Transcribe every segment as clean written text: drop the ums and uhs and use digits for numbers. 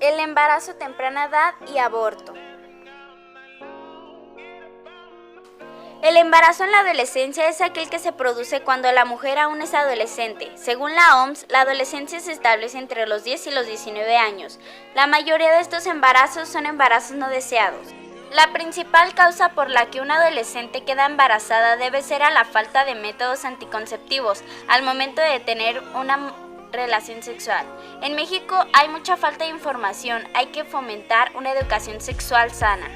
El embarazo a temprana edad y aborto. El embarazo en la adolescencia es aquel que se produce cuando la mujer aún es adolescente. Según la OMS, la adolescencia se establece entre los 10 y los 19 años. La mayoría de estos embarazos son embarazos no deseados. La principal causa por la que una adolescente queda embarazada debe ser a la falta de métodos anticonceptivos al momento de tener una relación sexual. En México hay mucha falta de información, hay que fomentar una educación sexual sana.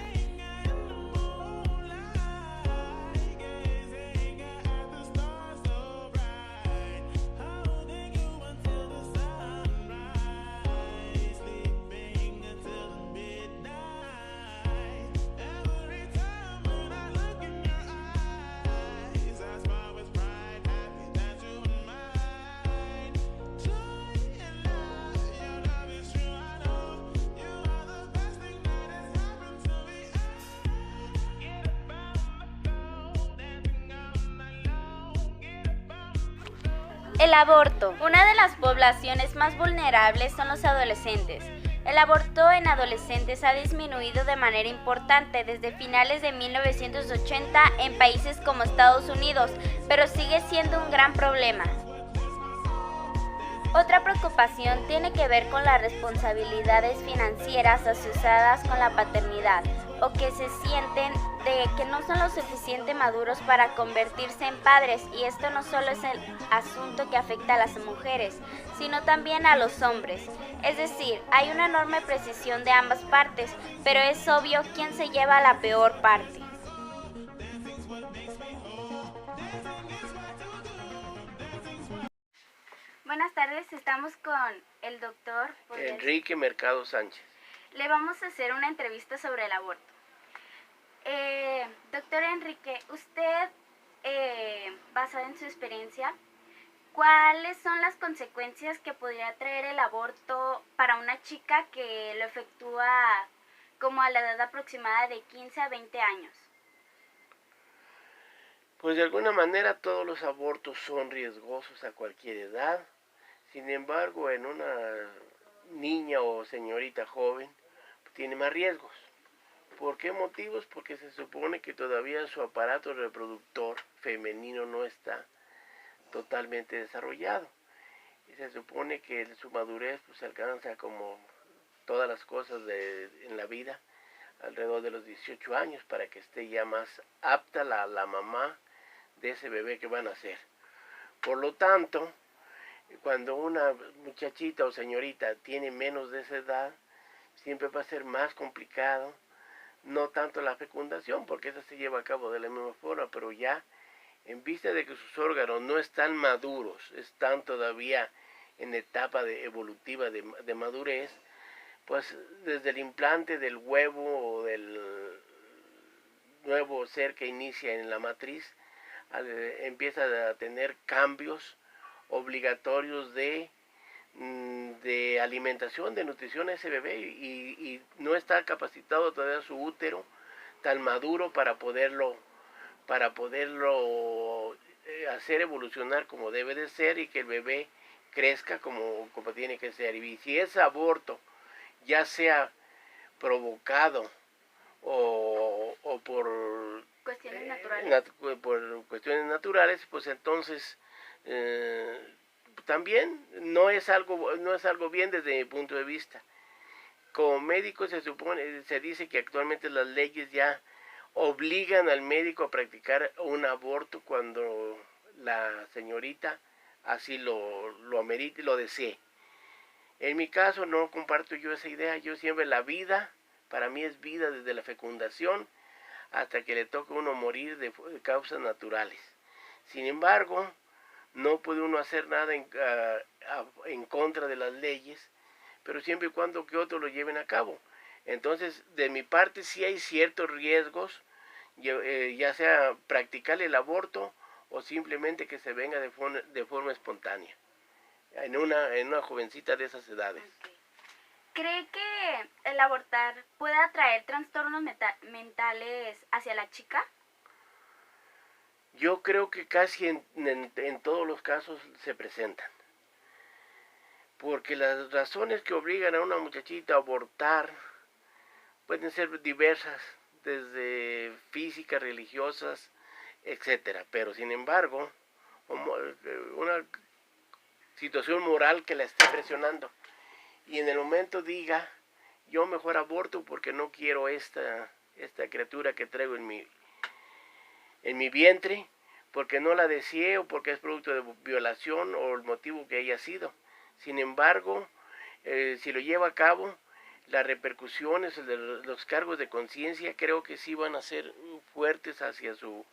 El aborto. Una de las poblaciones más vulnerables son los adolescentes. El aborto en adolescentes ha disminuido de manera importante desde finales de 1980 en países como Estados Unidos, pero sigue siendo un gran problema. Otra preocupación tiene que ver con las responsabilidades financieras asociadas con la paternidad, o que se sienten de que no son lo suficiente maduros para convertirse en padres, y esto no solo es el asunto que afecta a las mujeres, sino también a los hombres. Es decir, hay una enorme precisión de ambas partes, pero es obvio quién se lleva la peor parte. Buenas tardes, estamos con el doctor Enrique Mercado Sánchez. Le vamos a hacer una entrevista sobre el aborto. Doctor Enrique, usted, basado en su experiencia, ¿cuáles son las consecuencias que podría traer el aborto para una chica que lo efectúa como a la edad aproximada de 15 a 20 años? Pues de alguna manera todos los abortos son riesgosos a cualquier edad. Sin embargo, en una niña o señorita joven tiene más riesgos. ¿Por qué motivos? Porque se supone que todavía su aparato reproductor femenino no está totalmente desarrollado. Y se supone que su madurez pues alcanza, como todas las cosas en la vida, alrededor de los 18 años, para que esté ya más apta la mamá de ese bebé que van a nacer. Por lo tanto, cuando una muchachita o señorita tiene menos de esa edad, siempre va a ser más complicado, no tanto la fecundación, porque esa se lleva a cabo de la misma forma, pero ya en vista de que sus órganos no están maduros, están todavía en etapa evolutiva de madurez, pues desde el implante del huevo o del nuevo ser que inicia en la matriz, empieza a tener cambios obligatorios de alimentación, de nutrición a ese bebé, y no está capacitado todavía su útero tan maduro para poderlo hacer evolucionar como debe de ser, y que el bebé crezca como tiene que ser. Y si ese aborto ya sea provocado o por cuestiones naturales, pues entonces también no es algo bien desde mi punto de vista. Como médico se dice que actualmente las leyes ya obligan al médico a practicar un aborto cuando la señorita así lo amerite y lo desee. En mi caso no comparto yo esa idea. Yo siempre la vida, para mí es vida desde la fecundación hasta que le toca a uno morir de causas naturales. Sin embargo, no puede uno hacer nada en contra de las leyes, pero siempre y cuando que otros lo lleven a cabo. Entonces, de mi parte sí hay ciertos riesgos, ya sea practicar el aborto o simplemente que se venga de forma espontánea en una jovencita de esas edades. Okay. ¿Cree que el abortar pueda traer trastornos mentales hacia la chica? Yo creo que casi en todos los casos se presentan. porque las razones que obligan a una muchachita a abortar pueden ser diversas, desde físicas, religiosas, etcétera. Pero sin embargo, una situación moral que la esté presionando y en el momento diga, yo mejor aborto porque no quiero esta criatura que traigo en mi vientre, porque no la deseé o porque es producto de violación o el motivo que haya sido. Sin embargo, si lo lleva a cabo, las repercusiones de los cargos de conciencia creo que sí van a ser fuertes hacia su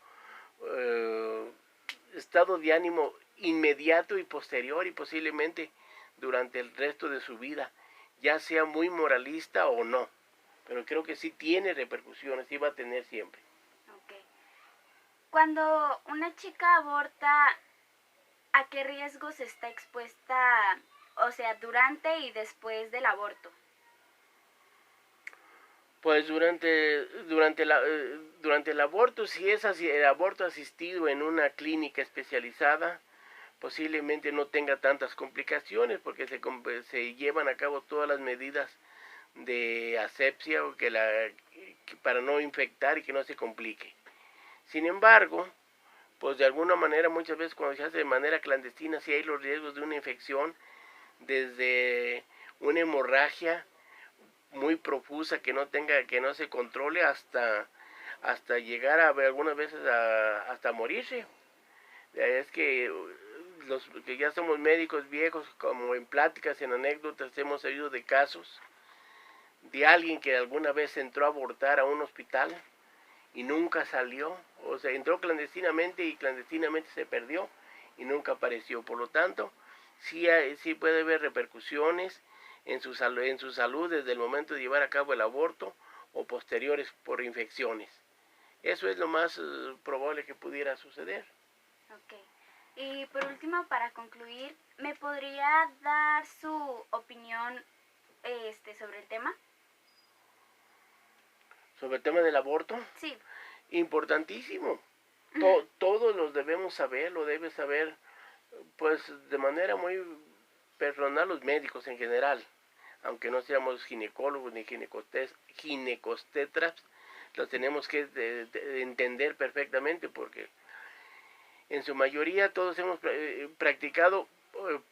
estado de ánimo inmediato y posterior y posiblemente durante el resto de su vida, ya sea muy moralista o no, pero creo que sí tiene repercusiones y va a tener siempre. Okay. Cuando una chica aborta, ¿a qué riesgos está expuesta, o sea, durante y después del aborto? Pues durante el aborto, si es el aborto asistido en una clínica especializada, posiblemente no tenga tantas complicaciones porque se llevan a cabo todas las medidas de asepsia o para no infectar y que no se complique. Sin embargo, pues de alguna manera muchas veces cuando se hace de manera clandestina sí hay los riesgos de una infección, desde una hemorragia muy profusa que no se controle hasta llegar a algunas veces hasta morirse. Es que los que ya somos médicos viejos, como en pláticas, en anécdotas, hemos oído de casos de alguien que alguna vez entró a abortar a un hospital y nunca salió, o sea, entró clandestinamente y clandestinamente se perdió y nunca apareció. Por lo tanto, sí puede haber repercusiones en su salud desde el momento de llevar a cabo el aborto o posteriores por infecciones. Eso es lo más probable que pudiera suceder. Ok. Y por último, para concluir, ¿me podría dar su opinión sobre el tema? ¿Sobre el tema del aborto? Sí. Importantísimo. Todos los debemos saber, lo debe saber, pues de manera muy personal los médicos en general, aunque no seamos ginecólogos ni ginecostetras, los tenemos que entender perfectamente porque en su mayoría todos hemos practicado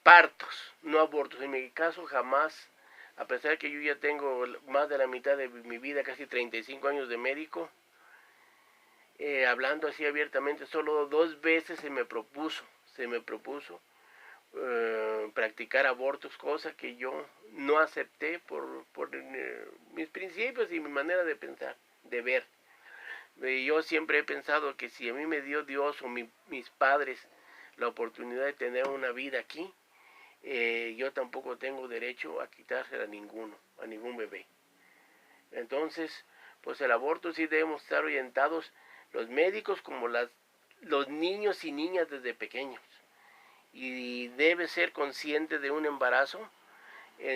partos, no abortos. En mi caso jamás, a pesar de que yo ya tengo más de la mitad de mi vida, casi 35 años de médico, hablando así abiertamente, solo 2 veces se me propuso practicar abortos, cosa que yo no acepté por mis principios y mi manera de pensar, de ver. Yo siempre he pensado que si a mí me dio Dios o mis padres la oportunidad de tener una vida aquí, yo tampoco tengo derecho a quitársela a ningún bebé. Entonces, pues el aborto sí debemos estar orientados los médicos como los niños y niñas desde pequeños. Y debe ser consciente de un embarazo,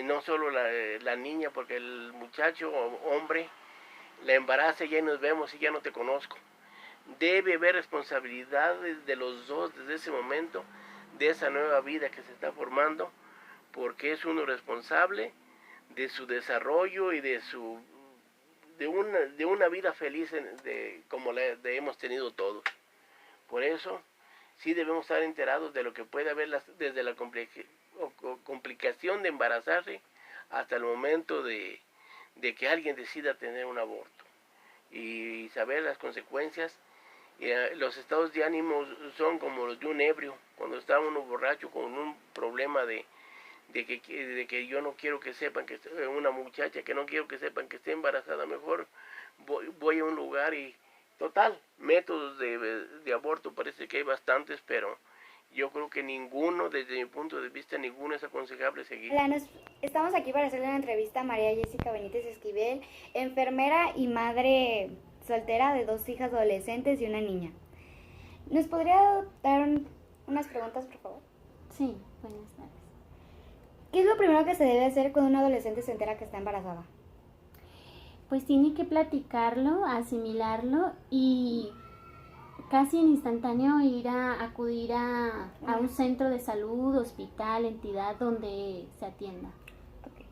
no solo la niña, porque el muchacho o hombre la embaraza y ya nos vemos y ya no te conozco. Debe haber responsabilidades de los dos desde ese momento, de esa nueva vida que se está formando, porque es uno responsable de su desarrollo y de una vida feliz como la hemos tenido todos. Por eso sí debemos estar enterados de lo que puede haber desde la complicación de embarazarse hasta el momento de que alguien decida tener un aborto y saber las consecuencias. Los estados de ánimo son como los de un ebrio, cuando está uno borracho con un problema de que yo no quiero que sepan que una muchacha, que no quiero que sepan que esté embarazada, mejor voy a un lugar y total, métodos de aborto parece que hay bastantes, pero yo creo que ninguno, desde mi punto de vista, ninguno es aconsejable seguir. Hola, estamos aquí para hacerle una entrevista a María Jessica Benítez Esquivel, enfermera y madre soltera de 2 hijas adolescentes y una niña. ¿Nos podría dar unas preguntas, por favor? Sí, buenas tardes. ¿Qué es lo primero que se debe hacer cuando una adolescente se entera que está embarazada? Pues tiene que platicarlo, asimilarlo y casi en instantáneo acudir a un centro de salud, hospital, entidad donde se atienda. Ok.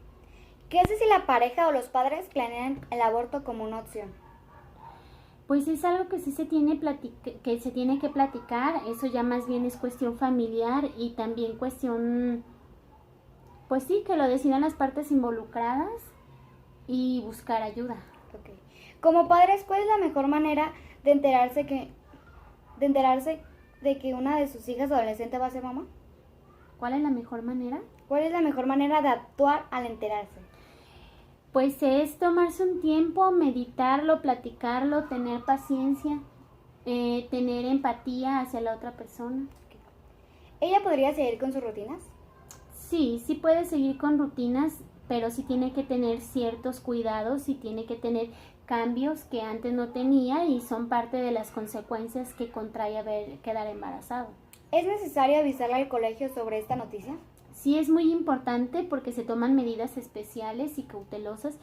¿Qué hace si la pareja o los padres planean el aborto como una opción? Pues es algo que sí se tiene que platicar, eso ya más bien es cuestión familiar y también cuestión, pues sí, que lo decidan las partes involucradas y buscar ayuda. Ok. Como padres, ¿cuál es la mejor manera de enterarse de que una de sus hijas adolescente va a ser mamá? ¿Cuál es la mejor manera? ¿Cuál es la mejor manera de actuar al enterarse? Pues es tomarse un tiempo, meditarlo, platicarlo, tener paciencia, tener empatía hacia la otra persona. ¿Ella podría seguir con sus rutinas? Sí, sí puede seguir con rutinas, pero sí tiene que tener ciertos cuidados y tiene que tener cambios que antes no tenía y son parte de las consecuencias que contrae quedar embarazado. ¿Es necesario avisarle al colegio sobre esta noticia? Sí es muy importante porque se toman medidas especiales y cautelosas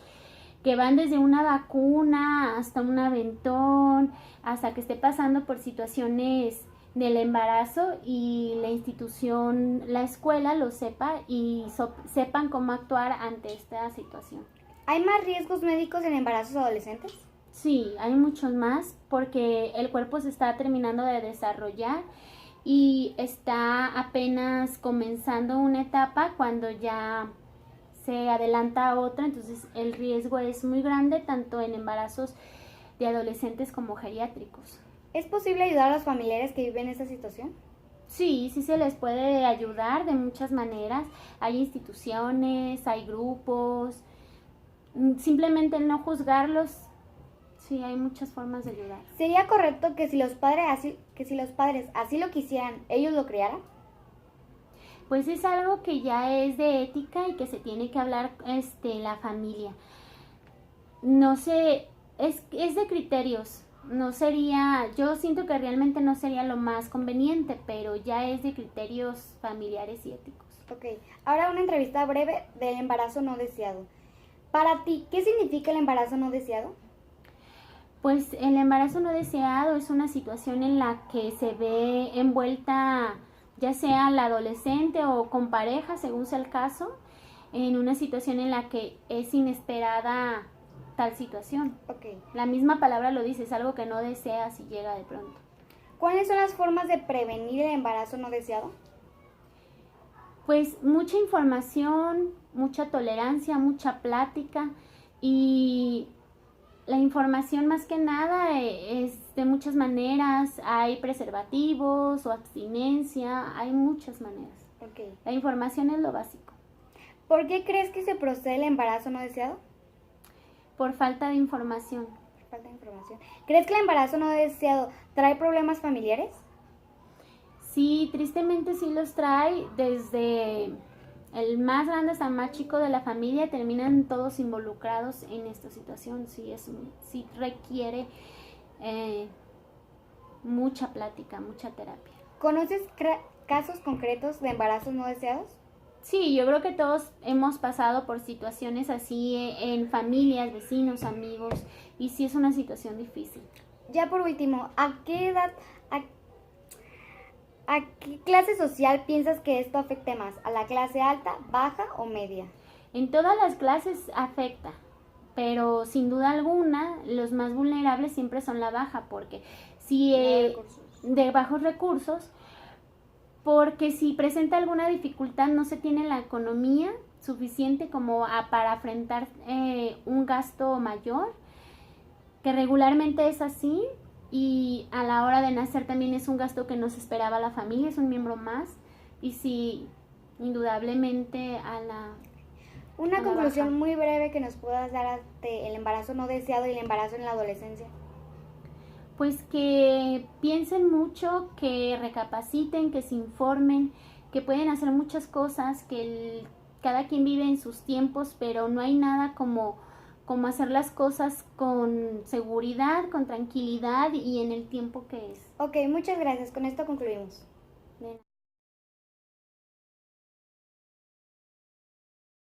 que van desde una vacuna hasta un aventón, hasta que esté pasando por situaciones del embarazo y la institución, la escuela lo sepa y sepan cómo actuar ante esta situación. ¿Hay más riesgos médicos en embarazos adolescentes? Sí, hay muchos más porque el cuerpo se está terminando de desarrollar y está apenas comenzando una etapa cuando ya se adelanta a otra, entonces el riesgo es muy grande tanto en embarazos de adolescentes como geriátricos. ¿Es posible ayudar a los familiares que viven esta situación? Sí, sí se les puede ayudar de muchas maneras. Hay instituciones, hay grupos, simplemente no juzgarlos. Sí, hay muchas formas de ayudar. ¿Sería correcto que si los padres así lo quisieran, ellos lo criaran? Pues es algo que ya es de ética y que se tiene que hablar la familia. No sé, es de criterios. No sería, yo siento que realmente no sería lo más conveniente, pero ya es de criterios familiares y éticos. Ok, ahora una entrevista breve del embarazo no deseado. Para ti, ¿qué significa el embarazo no deseado? Pues el embarazo no deseado es una situación en la que se ve envuelta ya sea la adolescente o con pareja, según sea el caso, en una situación en la que es inesperada tal situación. Ok. La misma palabra lo dice, es algo que no deseas y llega de pronto. ¿Cuáles son las formas de prevenir el embarazo no deseado? Pues mucha información, mucha tolerancia, mucha plática y la información más que nada es de muchas maneras, hay preservativos o abstinencia, hay muchas maneras. Okay. La información es lo básico. ¿Por qué crees que se procede el embarazo no deseado? Por falta de información. Por falta de información. ¿Crees que el embarazo no deseado trae problemas familiares? Sí, tristemente sí los trae, desde el más grande hasta el más chico de la familia, terminan todos involucrados en esta situación. Sí requiere mucha plática, mucha terapia. ¿Conoces casos concretos de embarazos no deseados? Sí, yo creo que todos hemos pasado por situaciones así en familias, vecinos, amigos, y sí es una situación difícil. Ya por último, ¿a qué edad, a qué clase social piensas que esto afecte más? ¿A la clase alta, baja o media? En todas las clases afecta, pero sin duda alguna los más vulnerables siempre son la baja, porque si de bajos recursos, porque si presenta alguna dificultad no se tiene la economía suficiente como para afrontar un gasto mayor, que regularmente es así, y a la hora de nacer también es un gasto que no se esperaba la familia, es un miembro más, y sí, indudablemente Una conclusión baja. muy breve que nos puedas dar ante el embarazo no deseado y el embarazo en la adolescencia. Pues que piensen mucho, que recapaciten, que se informen, que pueden hacer muchas cosas, que cada quien vive en sus tiempos, pero no hay nada como hacer las cosas con seguridad, con tranquilidad y en el tiempo que es. Ok, muchas gracias. Con esto concluimos. Bien.